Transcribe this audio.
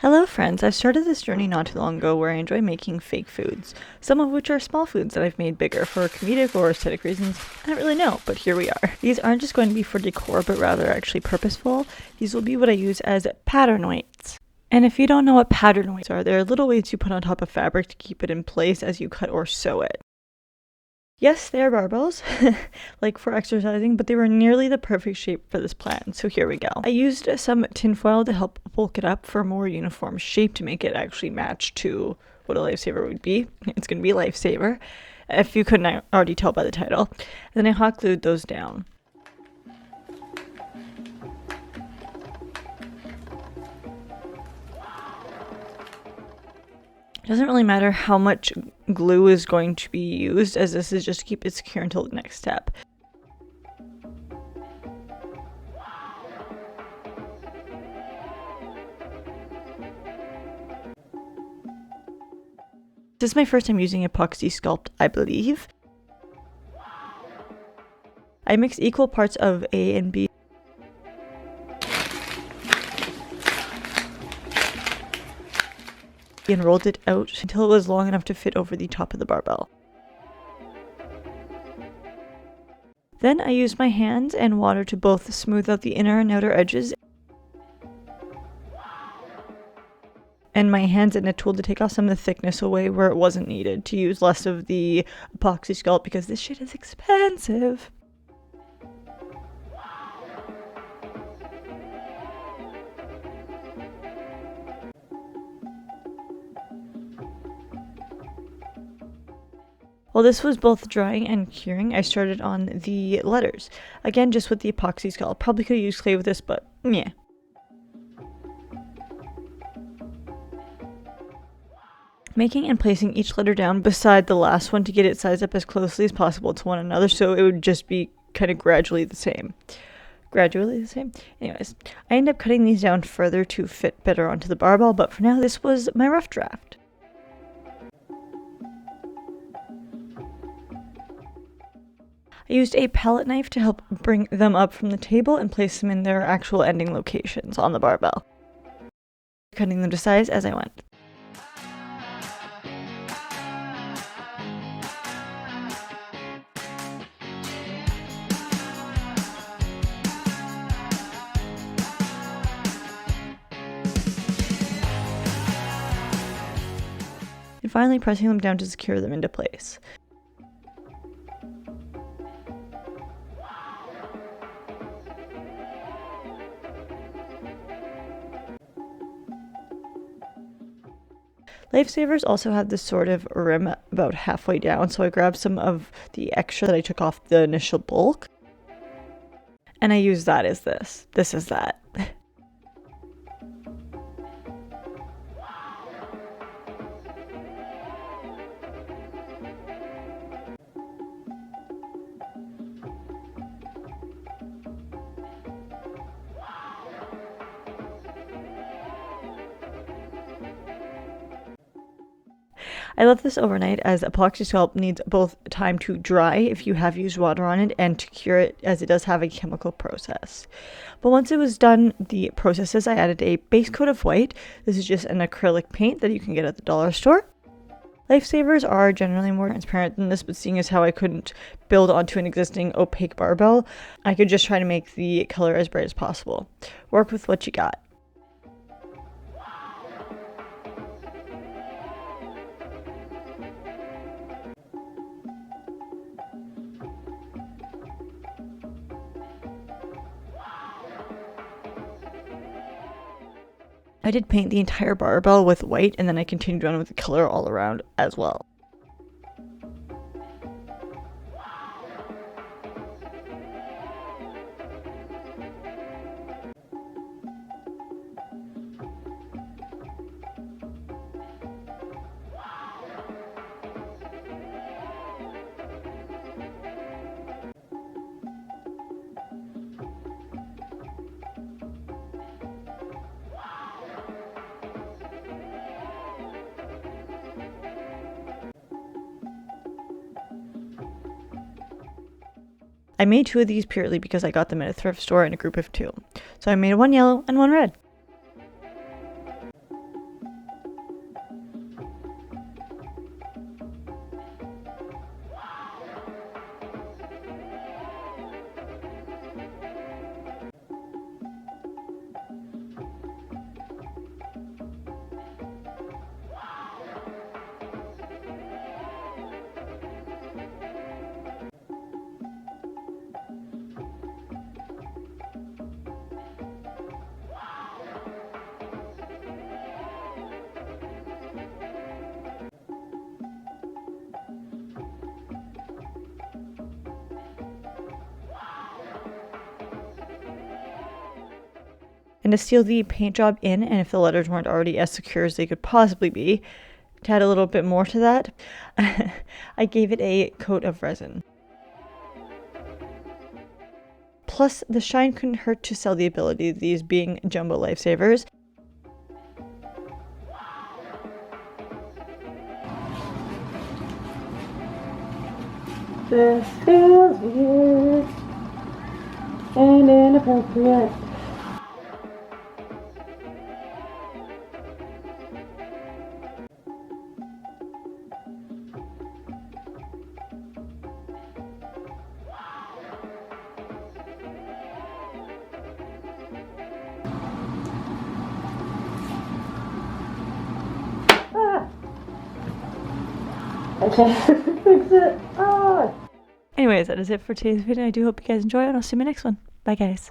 Hello friends, I've started this journey not too long ago where I enjoy making fake foods, some of which are small foods that I've made bigger for comedic or aesthetic reasons. I don't really know, but here we are. These aren't just going to be for decor, but rather actually purposeful. These will be what I use as pattern weights. And if you don't know what pattern weights are, they're little weights you put on top of fabric to keep it in place as you cut or sew it. Yes, they are barbells, like for exercising, but they were nearly the perfect shape for this plan, so here we go. I used some tinfoil to help bulk it up for a more uniform shape to make it actually match to what a lifesaver would be. It's going to be a lifesaver, if you couldn't already tell by the title. And then I hot glued those down. It doesn't really matter how much glue is going to be used, as this is just to keep it secure until the next step. This is my first time using epoxy sculpt, I believe. I mixed equal parts of A and B. And rolled it out until it was long enough to fit over the top of the barbell. Then I used my hands and water to both smooth out the inner and outer edges, and my hands and a tool to take off some of the thickness away where it wasn't needed, to use less of the epoxy sculpt because this shit is expensive. While this was both drying and curing, I started on the letters. Again, just with the epoxy sculpt. Probably could have used clay with this, but yeah. Making and placing each letter down beside the last one to get it sized up as closely as possible to one another, so it would just be kind of gradually the same. Anyways, I ended up cutting these down further to fit better onto the barbell, but for now this was my rough draft. I used a palette knife to help bring them up from the table and place them in their actual ending locations on the barbell, cutting them to size as I went. And finally pressing them down to secure them into place. Lifesavers also have this sort of rim about halfway down, so I grabbed some of the extra that I took off the initial bulk, and I used that as this. This is that. I left this overnight as epoxy sculpt needs both time to dry if you have used water on it and to cure it, as it does have a chemical process. But once it was done, the processes, I added a base coat of white. This is just an acrylic paint that you can get at the dollar store. Lifesavers are generally more transparent than this, but seeing as how I couldn't build onto an existing opaque barbell, I could just try to make the color as bright as possible. Work with what you got. I did paint the entire barbell with white, and then I continued on with the color all around as well. I made 2 of these purely because I got them at a thrift store in a group of 2. So I made one yellow and one red. to seal the paint job in, and if the letters weren't already as secure as they could possibly be, to add a little bit more to that, I gave it a coat of resin. Plus, the shine couldn't hurt to sell the ability of these being jumbo lifesavers. This feels weird and inappropriate. I can't fix it. Anyways, that is it for today's video. I do hope you guys enjoy it, and I'll see you in my next one. Bye, guys.